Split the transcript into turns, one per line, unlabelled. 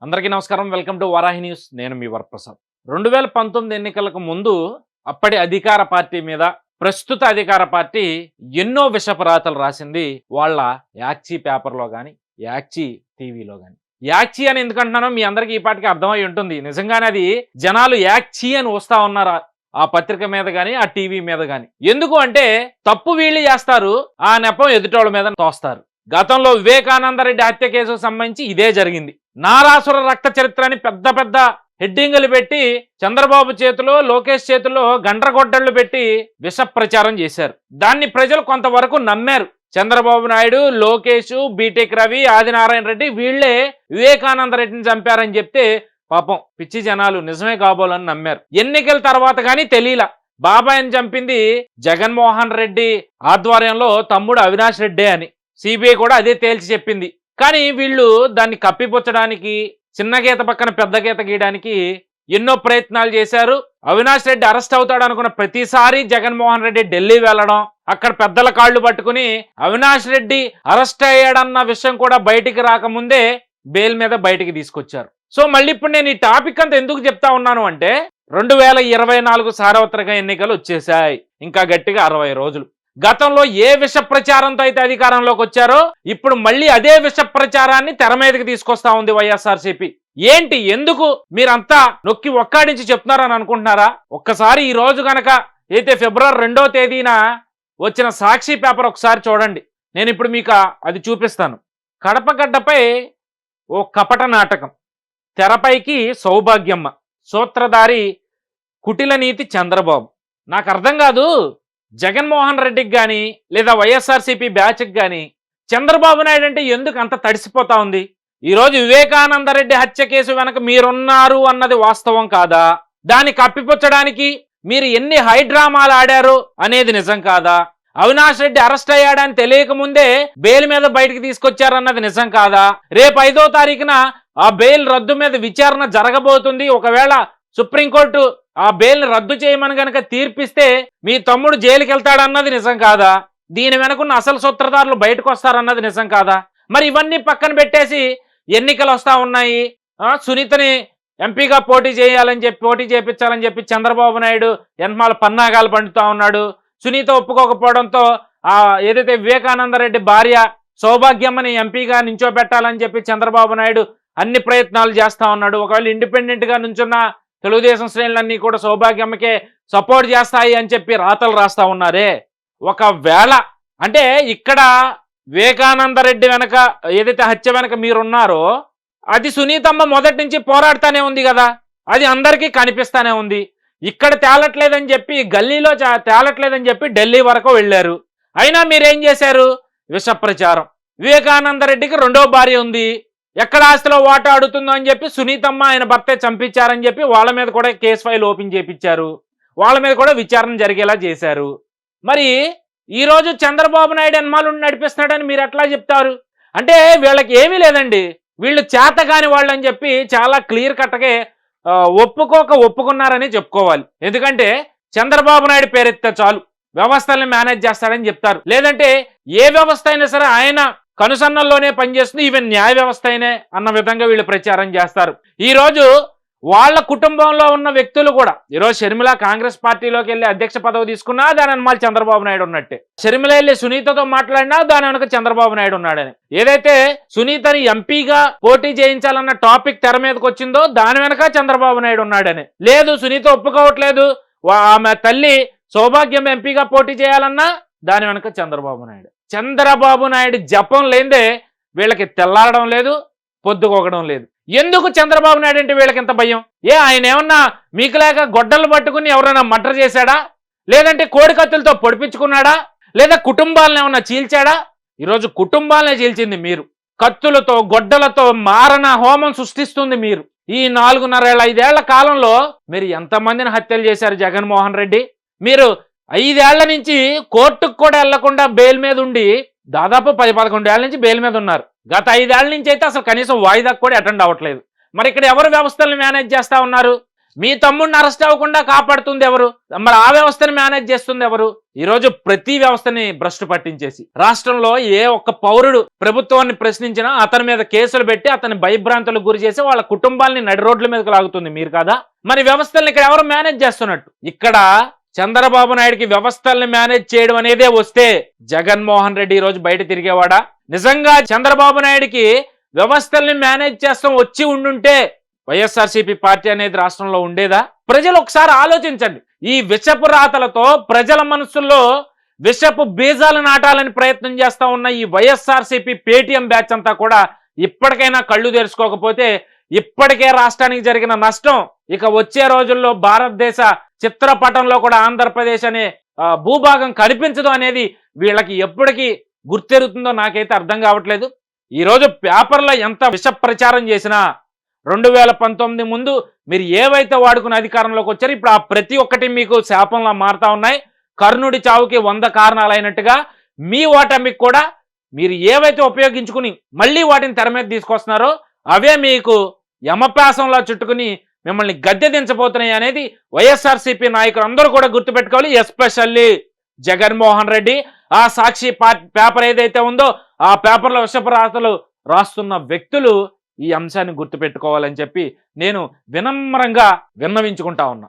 అందరికీ నమస్కారం. Welcome to Varahi news. నేను మీ వరప్రసాద్. 2019 ఎన్నికలకు ముందు అప్పటి అధికార పార్టీ మీద ప్రస్తుత అధికార పార్టీ ఎన్నో విషపరాతలు రాసింది వాళ్ళ యాక్చి పేపర్లో కానీ యాక్చి టీవీలో కానీ. యాక్చి అని ఎందుకంటున్నానో మీ అందరికీ ఈ పాటికి అర్థమై ఉంటుంది. నిజంగానే అది జనాలు యాక్చి అని వస్తా ఉన్నారు ఆ పత్రిక మీద కానీ ఆ టీవీ మీద కానీ. ఎందుకు అంటే తప్పు వీళ్ళు చేస్తారు, ఆ నెపం ఎదుటోళ్ళ మీద తోస్తారు. గతంలో వివేకానంద రెడ్డి హత్య కేసుకు సంబంధించి ఇదే జరిగింది. నారాసుర రక్త చరిత్ర అని పెద్ద పెద్ద హెడ్డింగులు పెట్టి చంద్రబాబు చేతిలో లోకేష్ చేతిలో గండ్రగొడ్డళ్లు పెట్టి విష ప్రచారం చేశారు. దాన్ని ప్రజలు కొంతవరకు నమ్మారు. చంద్రబాబు నాయుడు, లోకేష్, బీటెక్ రవి, ఆదినారాయణ రెడ్డి వీళ్లే వివేకానంద రెడ్డిని చంపారని చెప్తే పాపం పిచ్చి జనాలు నిజమే కాబోలని నమ్మారు. ఎన్నికల తర్వాత కానీ తెలియలా బాబాయ్ని చంపింది జగన్మోహన్ రెడ్డి ఆధ్వర్యంలో తమ్ముడు అవినాష్ రెడ్డే అని. సిబిఐ కూడా అదే తేల్చి చెప్పింది. కానీ వీళ్ళు దాన్ని కప్పిపుచ్చడానికి, చిన్న గీత పక్కన పెద్ద గీత గీయడానికి ఎన్నో ప్రయత్నాలు చేశారు. అవినాష్ రెడ్డి అరెస్ట్ అవుతాడు అనుకున్న ప్రతిసారి జగన్మోహన్ రెడ్డి ఢిల్లీ వెళ్ళడం, అక్కడ పెద్దల కాళ్ళు పట్టుకుని అవినాష్ రెడ్డి అరెస్ట్ అయ్యాడన్న విషయం కూడా బయటికి రాకముందే బెయిల్ మీద బయటికి తీసుకొచ్చారు. సో మళ్ళీ ఇప్పుడు నేను ఈ టాపిక్ అంతా ఎందుకు చెప్తా ఉన్నాను అంటే 2024 సార్వత్రిక ఎన్నికలు వచ్చేసాయి. ఇంకా గట్టిగా 60 రోజులు. గతంలో ఏ విష ప్రచారంతో అయితే అధికారంలోకి వచ్చారో ఇప్పుడు మళ్ళీ అదే విష ప్రచారాన్ని తెర మీదకి తీసుకొస్తా ఉంది వైఎస్ఆర్సీపీ. ఏంటి, ఎందుకు మీరంతా నొక్కి ఒక్కాడించి చెప్తున్నారని అనుకుంటున్నారా? ఒక్కసారి ఈ రోజు గనక అయితే ఫిబ్రవరి 2వ తేదీన వచ్చిన సాక్షి పేపర్ ఒకసారి చూడండి. నేను ఇప్పుడు మీకు అది చూపిస్తాను. కడప గడ్డపై ఓ కపట నాటకం, తెరపైకి సౌభాగ్యమ్మ, సూత్రధారి కుటిల నీతి చంద్రబాబు. నాకు అర్థం కాదు, జగన్మోహన్ రెడ్డికి కానీ లేదా వైఎస్ఆర్సీపీ బ్యాచ్కి కానీ చంద్రబాబు నాయుడు అంటే ఎందుకు అంత తడిసిపోతా ఉంది? ఈరోజు వివేకానంద రెడ్డి హత్య కేసు వెనక మీరున్నారు అన్నది వాస్తవం కాదా? దాన్ని కప్పిపుచ్చడానికి మీరు ఎన్ని హైడ్రామాలు ఆడారు అనేది నిజం కాదా? అవినాష్ రెడ్డి అరెస్ట్ అయ్యాడని తెలియకముందే బెయిల్ మీద బయటకు తీసుకొచ్చారన్నది నిజం కాదా? రేపు 5వ తారీఖున ఆ బెయిల్ రద్దు మీద విచారణ జరగబోతుంది. ఒకవేళ సుప్రీంకోర్టు ఆ బెయిల్ని రద్దు చేయమని గనక తీర్పిస్తే మీ తమ్ముడు జైలుకి వెళ్తాడన్నది నిజం కాదా? దీని వెనుకున్న అసలు సూత్రధారులు బయటకు వస్తారన్నది నిజం కాదా? మరి ఇవన్నీ పక్కన పెట్టేసి ఎన్నికలు వస్తా ఉన్నాయి, సునీతని ఎంపీగా పోటీ చేయించాలని చెప్పి చంద్రబాబు నాయుడు ఎన్మాల పన్నాగాలు పండుతా ఉన్నాడు. సునీత ఒప్పుకోకపోవడంతో ఏదైతే వివేకానంద రెడ్డి భార్య సౌభాగ్యమ్మని ఎంపీగా నించోబెట్టాలని చెప్పి చంద్రబాబు నాయుడు అన్ని ప్రయత్నాలు చేస్తా ఉన్నాడు. ఒకవేళ ఇండిపెండెంట్ గా నుంచున్న తెలుగుదేశం శ్రేణులన్నీ కూడా సౌభాగ్యమ్మకే సపోర్ట్ చేస్తాయి అని చెప్పి రాతలు రాస్తా ఉన్నారే. ఒకవేళ అంటే ఇక్కడ వివేకానంద రెడ్డి వెనక ఏదైతే హత్య వెనక మీరున్నారో అది సునీతమ్మ మొదటి నుంచి పోరాడుతూనే ఉంది కదా, అది అందరికీ కనిపిస్తానే ఉంది. ఇక్కడ తేలట్లేదని చెప్పి గల్లీలో తేలట్లేదని చెప్పి ఢిల్లీ వరకు వెళ్ళారు. అయినా మీరేం చేశారు? విష ప్రచారం. వివేకానంద రెడ్డికి 2వ భార్య ఉంది, ఎక్కడ ఆస్తిలో వాటా అడుగుతుందో అని చెప్పి సునీతమ్మ ఆయన భర్తే చంపించారని చెప్పి వాళ్ళ మీద కూడా కేసు ఫైల్ ఓపెన్ చేయించారు, వాళ్ళ మీద కూడా విచారణ జరిగేలా చేశారు. మరి ఈరోజు చంద్రబాబు నాయుడు ఎన్మాలు నడిపిస్తున్నాడని మీరు ఎట్లా చెప్తారు? అంటే వీళ్ళకి ఏమీ లేదండి, వీళ్ళు చేతగాని వాళ్ళు అని చెప్పి చాలా క్లియర్ కట్గా ఒప్పుకున్నారని చెప్పుకోవాలి. ఎందుకంటే చంద్రబాబు నాయుడు పేరెత్తే చాలు వ్యవస్థల్ని మేనేజ్ చేస్తాడని చెప్తారు. లేదంటే ఏ వ్యవస్థ అయినా సరే ఆయన కనుసన్నల్లోనే పనిచేస్తుంది, ఈవెన్ న్యాయ వ్యవస్థ అయినే అన్న విధంగా వీళ్ళు ప్రచారం చేస్తారు. ఈరోజు వాళ్ళ కుటుంబంలో ఉన్న వ్యక్తులు కూడా, ఈరోజు షర్మిల కాంగ్రెస్ పార్టీలోకి వెళ్ళి అధ్యక్ష పదవి తీసుకున్నా దాని వెనకాల చంద్రబాబు నాయుడు ఉన్నట్టే, షర్మిల వెళ్ళి సునీతతో మాట్లాడినా దాని వెనక చంద్రబాబు నాయుడు ఉన్నాడని. ఏదైతే సునీతని ఎంపీగా పోటీ చేయించాలన్న టాపిక్ తెర మీదకి వచ్చిందో దాని వెనక చంద్రబాబు నాయుడు ఉన్నాడని. లేదు సునీత ఒప్పుకోవట్లేదు, ఆమె తల్లి సౌభాగ్యం ఎంపీగా పోటీ చేయాలన్నా దాని వెనక చంద్రబాబు నాయుడు. చంద్రబాబు నాయుడు జపం లేదే వీళ్ళకి తెల్లారడం లేదు, పొద్దుకోగడం లేదు. ఎందుకు చంద్రబాబు నాయుడు అంటే వీళ్ళకి ఎంత భయం? ఆయన ఏమన్నా మీకు లేక గొడ్డలు పట్టుకుని ఎవరైనా మర్డర్ చేశాడా? లేదంటే కోడికత్తులతో పొడిపించుకున్నాడా? లేదా కుటుంబాలను ఏమన్నా చీల్చాడా? ఈరోజు కుటుంబాలనే చీల్చింది మీరు. కత్తులతో గొడ్డలతో మారణ హోమం సృష్టిస్తుంది మీరు. ఈ 4.5 ఏళ్ల కాలంలో మీరు ఎంతమందిని హత్యలు చేశారు జగన్మోహన్ రెడ్డి? మీరు 5 ఏళ్ల నుంచి కోర్టుకు కూడా వెళ్లకుండా బెయిల్ మీద ఉండి దాదాపు 10-11 ఏళ్ల నుంచి బెయిల్ మీద ఉన్నారు. గత 5 ఏళ్ల నుంచి అయితే అసలు కనీసం వాయిదాకు కూడా అటెండ్ అవ్వట్లేదు. మరి ఇక్కడ ఎవరు వ్యవస్థలను మేనేజ్ చేస్తా ఉన్నారు? మీ తమ్ముడిని అరెస్ట్ అవ్వకుండా కాపాడుతుంది ఎవరు? మరి ఆ వ్యవస్థను మేనేజ్ చేస్తుంది ఎవరు? ఈరోజు ప్రతి వ్యవస్థని భ్రష్టు పట్టించేసి రాష్ట్రంలో ఏ ఒక్క పౌరుడు ప్రభుత్వాన్ని ప్రశ్నించినా అతని మీద కేసులు పెట్టి అతని భయభ్రాంతులకు గురి చేసి వాళ్ళ కుటుంబాలని నడి రోడ్ల మీదకి లాగుతుంది మీరు కాదా? మరి వ్యవస్థల్ని ఇక్కడ ఎవరు మేనేజ్ చేస్తున్నట్టు? ఇక్కడ చంద్రబాబు నాయుడికి వ్యవస్థల్ని మేనేజ్ చేయడం అనేదే వస్తే జగన్మోహన్ రెడ్డి ఈ రోజు బయట తిరిగేవాడా? నిజంగా చంద్రబాబు నాయుడికి వ్యవస్థల్ని మేనేజ్ చేస్తాం వచ్చి ఉండుంటే వైఎస్ఆర్సీపీ పార్టీ అనేది రాష్ట్రంలో ఉండేదా? ప్రజలు ఒకసారి ఆలోచించండి. ఈ విషపు రాతలతో ప్రజల మనసుల్లో విషపు బీజాలు నాటాలని ప్రయత్నం చేస్తా ఉన్న ఈ వైఎస్ఆర్సీపీ పేటీఎం బ్యాచ్ అంతా కూడా ఇప్పటికైనా కళ్ళు తెరుచుకోకపోతే ఇప్పటికే రాష్ట్రానికి జరిగిన నష్టం ఇక వచ్చే రోజుల్లో భారతదేశ చిత్రపటంలో కూడా ఆంధ్రప్రదేశ్ అనే భూభాగం కనిపించదు అనేది వీళ్ళకి ఎప్పటికీ గుర్తెరుగుతుందో నాకైతే అర్థం కావట్లేదు. ఈరోజు పేపర్లో ఎంత విష ప్రచారం చేసినా 2019 ముందు మీరు ఏవైతే వాడుకుని అధికారంలోకి వచ్చారో ఇప్పుడు ఆ ప్రతి ఒక్కటి మీకు శాపంలా మారుతా ఉన్నాయి. కర్ణుడి చావుకి 100 కారణాలైనట్టుగా మీ ఓటమికి కూడా మీరు ఏవైతే ఉపయోగించుకుని మళ్ళీ వాటిని తెర మీద తీసుకొస్తున్నారో అవే మీకు యమపాసంలో చుట్టుకుని మిమ్మల్ని గద్దె దించబోతున్నాయి అనేది వైఎస్ఆర్సీపీ నాయకులు అందరూ కూడా గుర్తుపెట్టుకోవాలి. ఎస్పెషల్లీ జగన్మోహన్ రెడ్డి ఆ సాక్షి పేపర్ ఏదైతే ఉందో ఆ పేపర్లో విషపరాతలు రాస్తున్న వ్యక్తులు ఈ అంశాన్ని గుర్తుపెట్టుకోవాలని చెప్పి నేను వినమ్రంగా విన్నవించుకుంటా ఉన్నా.